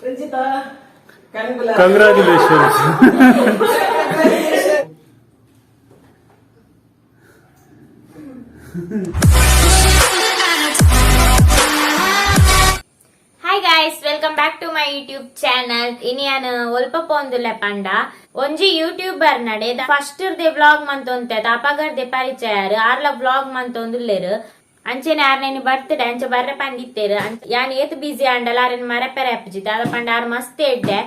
Ranjitha, Congratulations. Hi guys, welcome back to my YouTube channel. Ini olpa pondule panda. Onji YouTuber nade first de vlog mantonte tapagar de parichayaru arla vlog mantondulleru. ಅಂಚೆನೆ ಆರ್ನೇನಿ birthday ಅಂಚೆ ಬರ್ರೆ ಪಂಡಿತ್ತೇರು ಯಾನ್ ಏತ್ ಬಿಸಿ ಅಂಡಲ horn ಮರೆ ಪೆರೆ ಅಪ್ಪಜಿತ ಅದ ಪಂಡ R ಮಸ್ತ್ ಎಡ್ಡೆ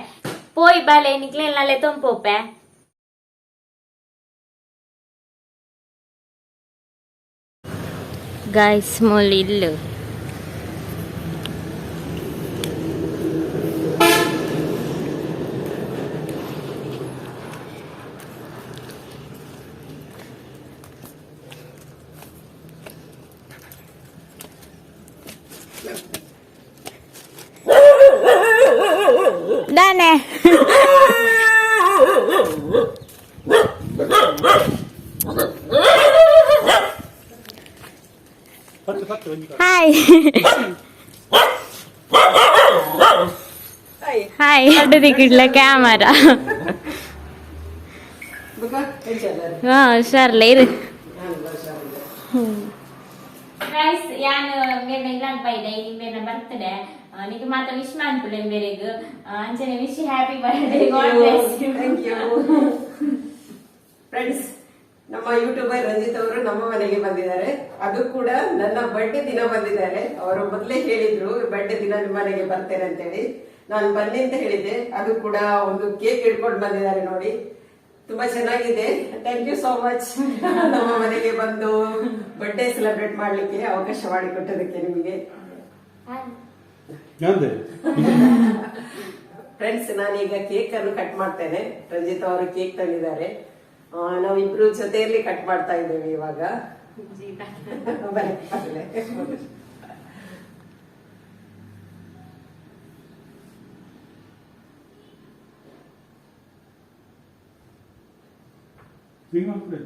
ಪೋಯ್ ಬಲೆ ನಿಕ್ಲೆನಲ್ಲೇ ತೊಂಪೋಪೆ guys ಮೊಲಿಲ್ಲು Dane. Hi. Hi. Ada dikit lah kamera. Sure later. Guys, yan mere naglan pa ide mere birthday. Niki mata wish manpule meregu anchene wish you happy birthday. God bless you. Thank you. Friends, ನಮ್ಮ YouTuber Ranjit ಅವರು ನಮ್ಮ ಮನೆಗೆ ಬಂದಿದ್ದಾರೆ. ಅದು ಕೂಡ ನನ್ನ birthday ದಿನ ಬಂದಿದ್ದಾರೆ. ಅವರು ಮೊದಲೇ ಹೇಳಿದ್ರು ಬರ್ಡೇ ದಿನ ನಿಮ್ಮ ಮನೆಗೆ ಬರ್ತೇನೆ ಅಂತ ಹೇಳಿ. ನಾನು ಬನ್ನಿ ಅಂತ ಹೇಳಿದ್ದೆ. ಅದು ಕೂಡ ಒಂದು ಕೇಕ್ ಇಟ್ಕೊಂಡು ಬಂದಿದ್ದಾರೆ ನೋಡಿ. ತುಂಬಾ ಚೆನ್ನಾಗಿದೆ. ಥ್ಯಾಂಕ್ ಯು ಸೋ ಮಚ್ ನಮ್ಮ ಮನೆಗೆ ಬಂದು ಬರ್ಡೇ ಸೆಲೆಬ್ರೇಟ್ ಮಾಡ್ಲಿಕ್ಕೆ ಅವಕಾಶ ಮಾಡಿಕೊಟ್ಟದಕ್ಕೆ ನಿಮಗೆ. ಫ್ರೆಂಡ್ಸ್, ನಾನೀಗ ಕೇಕ್ ಅನ್ನು ಕಟ್ ಮಾಡ್ತೇನೆ. ರಂಜಿತ್ ಅವರು ಕೇಕ್ ತಂದಿದ್ದಾರೆ. ನಾವಿಬ್ರು ಜೊತೆಯಲ್ಲಿ ಕಟ್ ಮಾಡ್ತಾ ಇದ್ದೇವೆ ಇವಾಗ. Singapore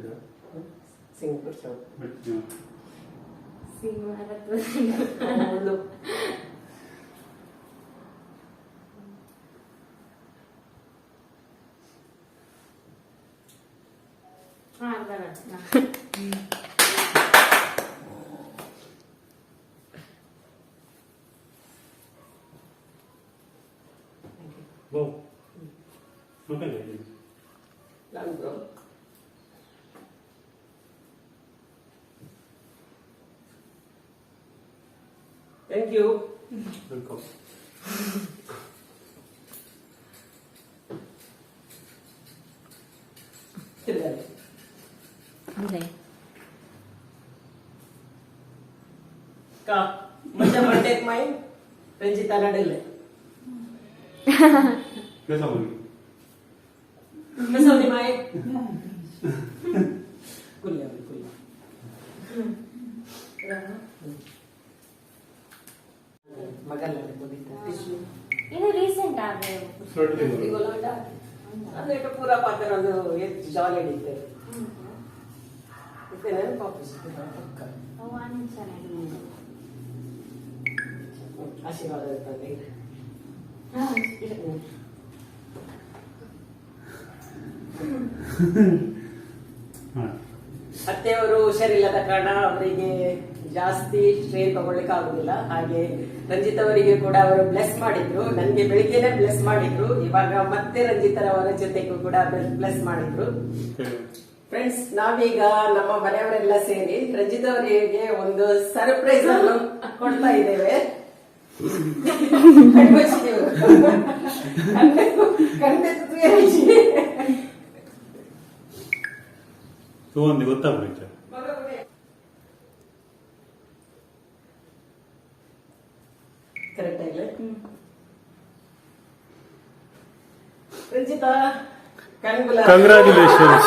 Thank you. Welcome. Ka, माझ्या बर्थडे माई रंजिता नडले. कैसा बोली? कैसा होती माई? कुल्ला. ಮಗಲ್ಲ ಟಿಶ್ಯೂ ಇದು ರೀಸೆಂಟ್ ಆಗಿದೆ ಇಗೋಲಾಟ ಅಂದ್ರೆ ಪೂರ ಪಾತ್ರ ಒಂದು ಎಷ್ಟು ಜಾಲಿ ಇರುತ್ತೆ ಇತ್ತೆ ನೆನಪು ಪಾಪಿಸಿದೆ ಪಕ್ಕ ಅವನು ಚೆನ್ನಾಗಿದೆ ಆಶೀರ್ವಾದ ಇರ್ತದೆ ಅತ್ತೆಯವರು ಹುಷಾರಿಲ್ಲದ ಕಾರಣ ಅವರಿಗೆ ಜಾಸ್ತಿ ಸ್ಟ್ರೇನ್ ತಗೊಳ್ಳಿಕ್ಕೆ ಆಗುದಿಲ್ಲ. ಹಾಗೆ ರಂಜಿತ್ ಅವರಿಗೆ ಕೂಡ ಅವರು ಬ್ಲೆಸ್ ಮಾಡಿದ್ರು. ನನ್ಗೆ ಬೆಳಿಗ್ಗೆನೆ ಬ್ಲೆಸ್ ಮಾಡಿದ್ರು. ಇವಾಗ ಮತ್ತೆ ರಂಜಿತರವರ ಜೊತೆಗೂ ಕೂಡ ಬ್ಲೆಸ್ ಮಾಡಿದ್ರು. ಫ್ರೆಂಡ್ಸ್, ನಾವೀಗ ನಮ್ಮ ಮನೆಯವರೆಲ್ಲ ಸೇರಿ ರಂಜಿತ್ ಅವರಿಗೆ ಒಂದು ಸರ್ಪ್ರೈಸ್ ಅನ್ನು ಕೊಡ್ತಾ ಇದ್ದೇವೆ. ಗೊತ್ತಾಗ್ಬೇಕು ಕರೆಕ್ಟ್ ಆಗಿಲ್ಲ Ranjita. Congratulations.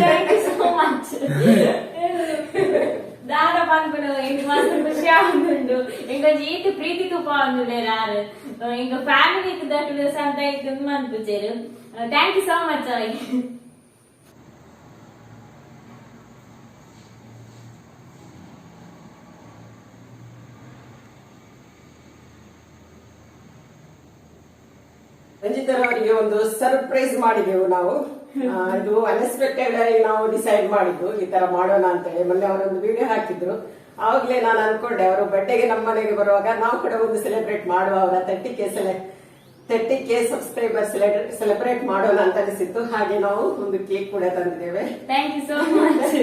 Thank you so much. ದಾರ ಬಂದ್ಬಿಡು ಎಂಟು ಮಾಸ ಖುಷಿ ಆಗುಂಡು ಎಂಗ ಜೀತು ಪ್ರೀತಿ ತುಪ್ಪ ಅಂದುಲೆ ರಾರು ಎಂಗ ಫ್ಯಾಮಿಲಿ ದಟ್ಟು ಸಂತ ಇದು ಮಂತ್ಪುಜೇರು. Thank you so much. ರಂಜಿತರವರಿಗೆ ಒಂದು ಸರ್ಪ್ರೈಸ್ ಮಾಡಿದೆವು ನಾವು. ಇದು ಅನ್ಎಕ್ಸ್ಪೆಕ್ಟೆಡ್ ಆಗಿ ನಾವು ಡಿಸೈಡ್ ಮಾಡಿದ್ದು ಈ ತರ ಮಾಡೋಣ ಅಂತ ಹೇಳಿ. ಮೊನ್ನೆ ಅವರೊಂದು ವಿಡಿಯೋ ಹಾಕಿದ್ರು. ಆವಾಗ್ಲೇ ನಾನು ಅನ್ಕೊಂಡೆ ಅವರು ಬರ್ಡೇಗೆ ನಮ್ಮ ಮನೆಗೆ ಬರುವಾಗ ನಾವು ಕೂಡ ಒಂದು ಸೆಲೆಬ್ರೇಟ್ ಮಾಡುವ, ಅವರ 30K ಸಬ್ಸ್ಕ್ರೈಬರ್ ಸೆಲೆಬ್ರೇಟ್ ಮಾಡೋಣ ಅಂತ ಅನಿಸಿತ್ತು. ಹಾಗೆ ನಾವು ಒಂದು ಕೇಕ್ ಕೂಡ ತಂದಿದ್ದೇವೆ. Thank you so much.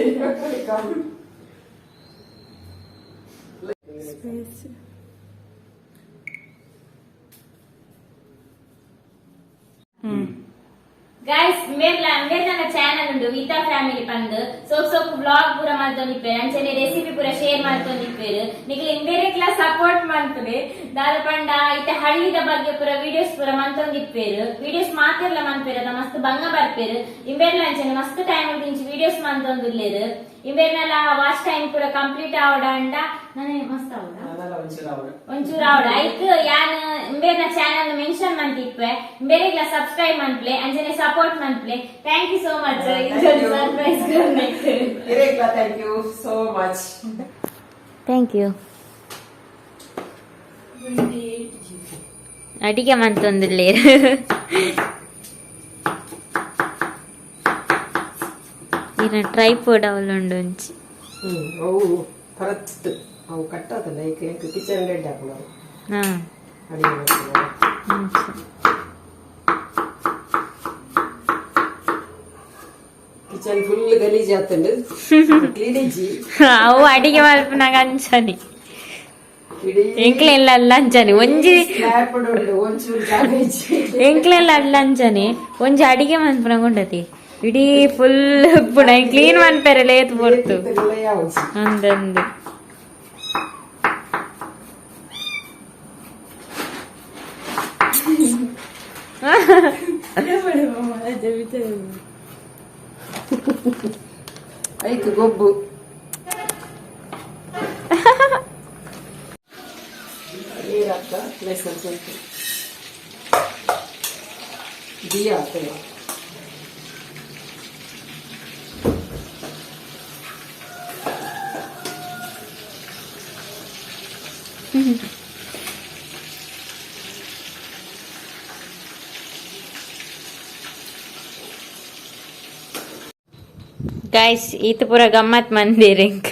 Guys ನನ್ನ ಚಾನಲ್ ಉಂಟು ವಿತಾ ಫ್ಯಾಮಿಲಿ ಪಂದ್ ಸೋಪ್ ವ್ಲಾಗ್ ಪೂರ ಮಾಡ್ತೊಂದಿಪ್ಪೇರು ಅಂಚನೆ ರೆಸಿಪಿ ಪೂರ ಶೇರ್ ಮಾಡ್ತೊಂದಿಪ್ಪೇರು ನಿಕ್ಲೆ ಇಂಬೇರೆ ಕ್ಲಾಸ್ ಸಪೋರ್ಟ್ ಮಾಡ್ತದೆ ದಾದ ಪಂಡ ಇತ್ತೆ ಹಳ್ಳಿದ ಬಗ್ಗೆ ಪೂರ ವಿಡಿಯೋಸ್ ಪೂರ ಮಂತೊಂದಿಪ್ಪೇರು ವಿಡಿಯೋಸ್ ಮಾತಿರ್ಲ ಮನ್ಪೇರು ಅದ ಮಸ್ತ್ ಬಂಗ ಬರ್ಪೇರು ಇಂಬೇರ್ಲ ಅಂಚನೆ ಮಸ್ತ್ ಟೈಮ್ ಇಂಚು ವಿಡಿಯೋಸ್ ಮಂತೊಂದುಲ್ಲೇರು ಇಂಬೇರ್ನೆಲ್ಲ ವಾಚ್ ಟೈಮ್ ಪೂರ ಕಂಪ್ಲೀಟ್ ಆವಡ ಅಂಡ ನನಗೆ ಮಸ್ತ್ ಆವಡ ಒಂಚೂರು ಆವಡ ಐಕ್ ಯಾನ್ ಇಂಬೇರ್ನ ಚಾನಲ್ ಮೆನ್ಷನ್ ಮಂತಿಪ್ಪೆ ಇಂಬೇರೆಗ್ಲ ಸಬ್ಸ್ಕ್ರೈಬ್ ಮನ್ಪ್ಲೆ ಅಂಜನೆ ಸಪೋರ್ಟ್ ಮನ್ಪ್ಲೆ thank you so much surprise thank you so much. Thank you. ಅಡಿಗೆ ಮಂತೊಂದುಲ್ಲೇರು ಇನ್ನ ಟ್ರೈಪೋಡ್ ಅವಲುಂಡು ಒಂಚಿ ಅವು ಪರತ್ ಅವು ಕಟ್ಟದಲ್ಲ ಈಗ ಕಿಚನ್ ರೆಡ್ ಹಾಕೋದು ಅಡಿಗೆ ಕಿಚನ್ ಫುಲ್ ಗಲೀಜ್ ಆಗ್ತಂಡು ಕ್ಲೀನಿಜಿ ಅವು ಅಡಿಗೆ ಮಲ್ಪನಾಗ ಅಂಚನಿ ಎಂಕ್ಲೆಲ್ಲ ಅಲ್ಲ ಅಂಚನಿ ಒಂಜಿ ಎಂಕ್ಲೆಲ್ಲ ಅಲ್ಲ ಅಂಚನಿ ಒಂಜಿ ಅಡಿಗೆ ಮಲ್ಪನಾಗ ಉಂಡತಿ ಇಡೀ ಫುಲ್ ಪುಣ ಕ್ಲೀನ್ ಮನ್ಪೇರೆ ಲೇತ್ ಬರ್ತು ಅಂದಂದು ಐಕ್ ಗೊಬ್ಬು ನೀರಾಕ ಲೆಸನ್ ಸ್ವಲ್ಪ ಬಿಯ ಹಾಕಲ್ಲ. ಗೈಸ್ ಈತ ಪೂರ ಗಮ್ಮತ್ ಮಂದಿರಂಕ್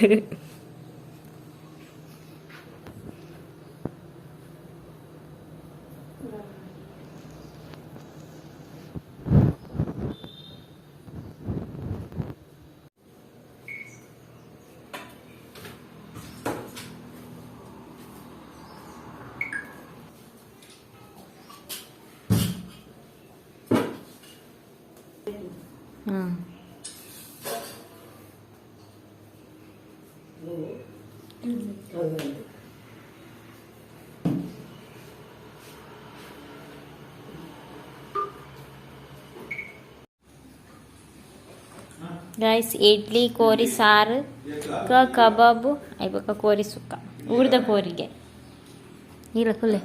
ಗೈಸ್ ಇಡ್ಲಿ ಕೋರಿ ಸಾರು ಕಬಾಬು ಐಬಕ್ಕ ಕೋರಿ ಸುಕ್ಕ ಉರ್ದ ಕೋರಿಗೆ ಇಲ್ಲ ಕುಲ್ಲೆ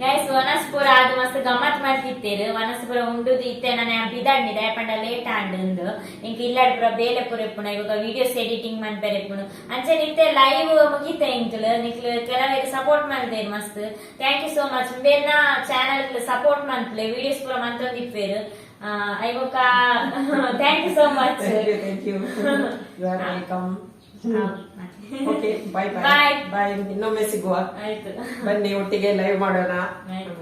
ಗೈಸ್ ವನಸ್ಪುರ ಅದು ಮಸ್ತ್ ಗಮ್ಮತ್ ಮಾಡ್ತಿತ್ತೇರು ವನಸ್ಪುರ ಉಂಡುದು ಇತ್ತೆ ನಾನು ಬಿದಾಡ್ನಿದೆ ಪಂಡ ಲೇಟ್ ಆಂಡು ಇಂಕ ಇಲ್ಲಾಡ್ ಪುರ ಬೇಲೆ ಪುರ ಇಪ್ಪುಣ ಇವಾಗ ವಿಡಿಯೋಸ್ ಎಡಿಟಿಂಗ್ ಮಾಡ್ಬೇರೆ ಇಪ್ಪುಣ ಅಂಚೆ ನಿತ್ತೆ ಲೈವ್ ಮುಗಿತೆ ಇಂಕ್ಲು ನಿಕ್ಲು ಕೆಲವರಿಗೆ ಸಪೋರ್ಟ್ ಮಾಡ್ತೇರು ಮಸ್ತ್ ಥ್ಯಾಂಕ್ ಯು ಸೋ ಮಚ್ ಬೇರ್ನ ಚಾನಲ್ ಸಪೋರ್ಟ್ ಮಾಡ್ಲೆ ವಿಡಿಯೋಸ್ ಪುರ ಮಂತೊಂದಿಪ್ಪೇರು ಇವಾಗ thank you so much. Okay bye bye bye. ಇನ್ನೊಮ್ಮೆ ಸಿಗುವ. ಬನ್ನಿ ಒಟ್ಟಿಗೆ ಲೈವ್ ಮಾಡೋಣ,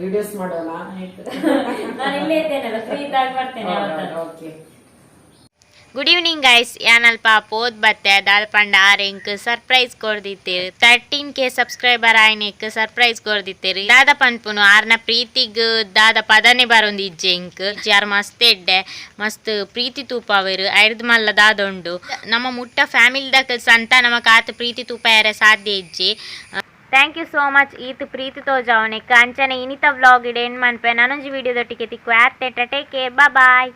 ವಿಡಿಯೋಸ್ ಮಾಡೋಣ. ನಾನು ಇಲ್ಲೇ ಇದ್ದೇನಲ್ಲ, ಫ್ರೀ ಇದ್ದಾಗ ಬರ್ತೇನೆ. ಓಕೆ. ಗುಡ್ ಈವ್ನಿಂಗ್ ಗೈಸ್, ಯಾನಲ್ಪ ಪೋದ್ ಬತ್ತೆ ದಾಲ್ಪಂಡ ಆರೆಂಕ್ ಸರ್ಪ್ರೈಸ್ ಕೊರ್ದಿತ್ತೇರು 13K ಸಬ್ಸ್ಕ್ರೈಬರ್ ಆಯ್ನೆಕ್ ಸರ್ಪ್ರೈಸ್ ಕೊರ್ದಿತ್ತೇರು ದಾದ ಪನ್ಪುನು ಆರ್ನ ಪ್ರೀತಿಗ್ ದಾದ ಪದನೆ ಬರೊಂದಿಜ್ಜೆ ಇಂಕ್ ಯಾರು ಮಸ್ತ್ ಎಡ್ಡೆ ಮಸ್ತ್ ಪ್ರೀತಿ ತೂಪವೆರು ಐರ್ದ್ ಮಲ್ಲ ದಾದೊಂಡು ನಮ್ಮ ಮುಟ್ಟ ಫ್ಯಾಮಿಲಿದ ಸಂತ ನಮಕ್ ಆತ ಪ್ರೀತಿ ತೂಪ ಯಾರ ಸಾಧ್ಯ ಇಜ್ಜೆ. ಥ್ಯಾಂಕ್ ಯು ಸೋ ಮಚ್ ಈತ್ ಪ್ರೀತಿ ತೋಜಾವನೆಕ್ ಅಂಚನೆ ಇನಿತ ವ್ಲಾಗ್ ಇಡೆ ಎಂಡ್ ಮನ್ಪೆ ನಾನೊಂಜಿ ವಿಡಿಯೋದೊಟ್ಟಿಗೆ ತಿಕ್ಕು ಆರ್ತೆ ಟೇಕ್ ಕೇರ್ ಬಾಯ್.